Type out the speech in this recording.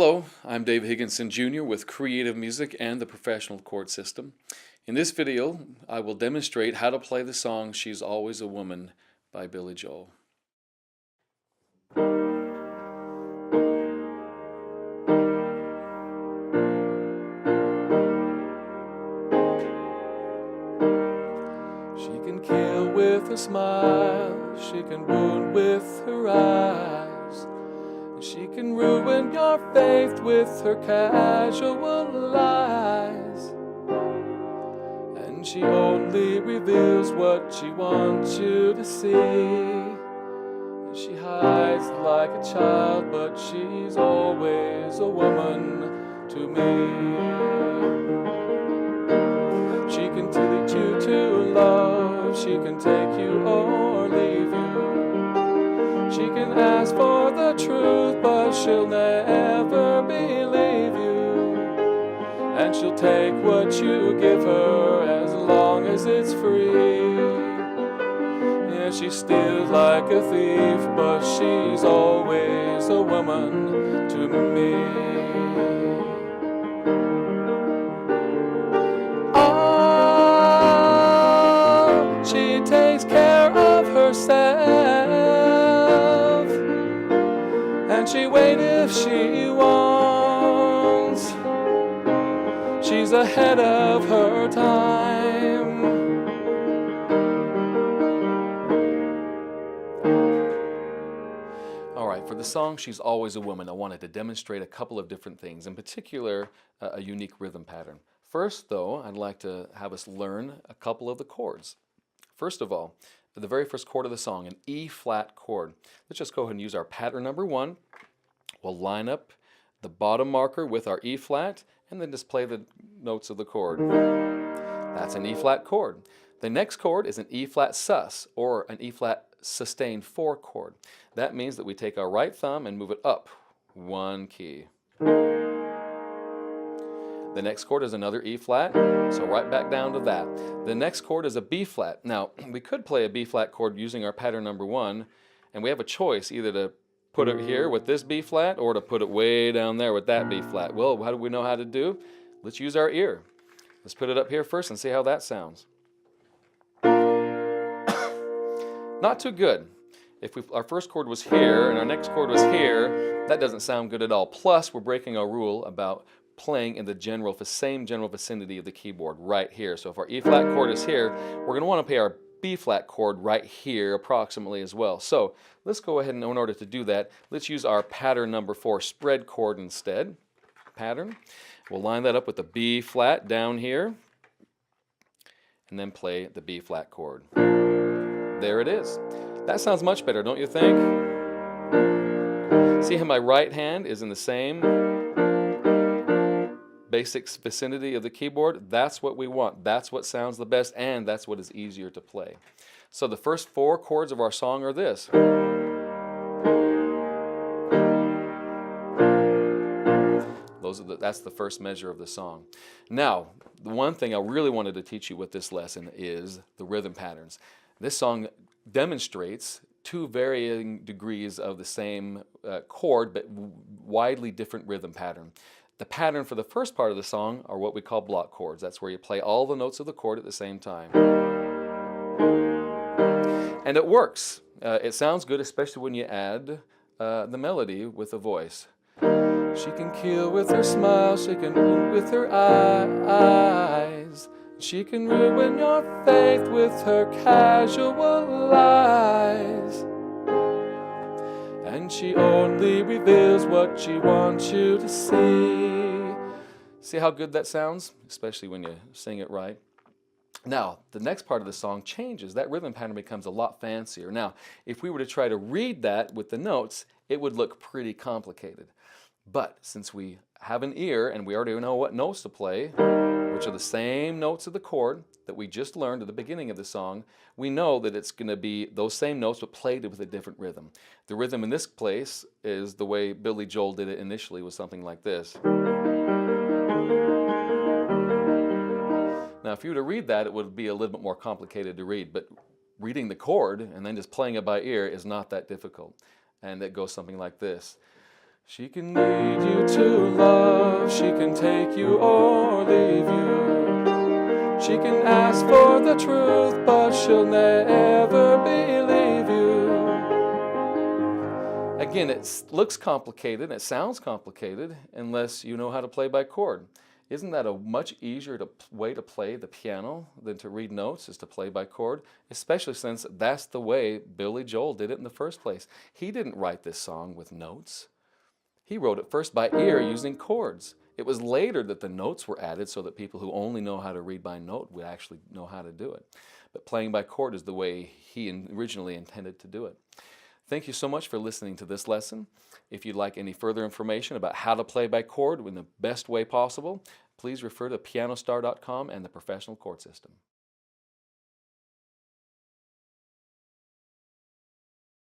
Hello, I'm Dave Higginson Jr. with Creative Music and the Professional Chord System. In this video, I will demonstrate how to play the song She's Always a Woman by Billy Joel. She can kill with a smile, she can wound with her eyes. She can ruin your faith with her casual lies. And she only reveals what she wants you to see. And she hides like a child, but she's always a woman to me. She can teach you to love, she can take you or leave you. She can ask for the truth, but she'll never believe you. And she'll take what you give her as long as it's free. Yeah, she steals like a thief, but she's always a woman to me. Oh, she takes care of herself, and she waits if she wants. She's ahead of her time. All right, for the song She's Always a Woman, I wanted to demonstrate a couple of different things, in particular a unique rhythm pattern. First, though, I'd like to have us learn a couple of the chords. First of all, the very first chord of the song, an E-flat chord. Let's just go ahead and use our pattern number 1. We'll line up the bottom marker with our E-flat and then just play the notes of the chord. That's an E-flat chord. The next chord is an E-flat sus, or an E-flat sustained 4 chord. That means that we take our right thumb and move it up 1 key. The next chord is another E-flat, so right back down to that. The next chord is a B-flat. Now, we could play a B-flat chord using our pattern number 1, and we have a choice either to put it here with this B-flat or to put it way down there with that B-flat. Well, how do we know how to do? Let's use our ear. Let's put it up here first and see how that sounds. Not too good. If our first chord was here and our next chord was here, that doesn't sound good at all. Plus, we're breaking our rule about playing in the same general vicinity of the keyboard right here. So if our E-flat chord is here, we're going to want to play our B-flat chord right here approximately as well. So let's go ahead and in order to do that, let's use our pattern number 4 spread chord instead. Pattern. We'll line that up with the B-flat down here and then play the B-flat chord. There it is. That sounds much better, don't you think? See how my right hand is in the same basic vicinity of the keyboard? That's what we want. That's what sounds the best, and that's what is easier to play. So the first 4 chords of our song are this. That's the first measure of the song. Now, the one thing I really wanted to teach you with this lesson is the rhythm patterns. This song demonstrates 2 varying degrees of the same chord, but widely different rhythm pattern. The pattern for the first part of the song are what we call block chords. That's where you play all the notes of the chord at the same time. And it works. It sounds good, especially when you add the melody with a voice. She can kill with her smile, she can wound with her eyes. She can ruin your faith with her casual lies. And she only reveals what she wants you to see. See how good that sounds? Especially when you sing it right. Now, the next part of the song changes. That rhythm pattern becomes a lot fancier. Now, if we were to try to read that with the notes, it would look pretty complicated. But since we have an ear and we already know what notes to play, which are the same notes of the chord that we just learned at the beginning of the song, we know that it's going to be those same notes but played with a different rhythm. The rhythm in this place is the way Billy Joel did it initially, was something like this. Now, if you were to read that, it would be a little bit more complicated to read, but reading the chord and then just playing it by ear is not that difficult. And it goes something like this. She can lead you to love, she can take you or leave you. She can ask for the truth, but she'll never believe you. Again, it looks complicated, it sounds complicated, unless you know how to play by chord. Isn't that a much easier way to play the piano than to read notes, is to play by chord? Especially since that's the way Billy Joel did it in the first place. He didn't write this song with notes. He wrote it first by ear using chords. It was later that the notes were added so that people who only know how to read by note would actually know how to do it. But playing by chord is the way he originally intended to do it. Thank you so much for listening to this lesson. If you'd like any further information about how to play by chord in the best way possible, please refer to pianostar.com and the Professional Chord System.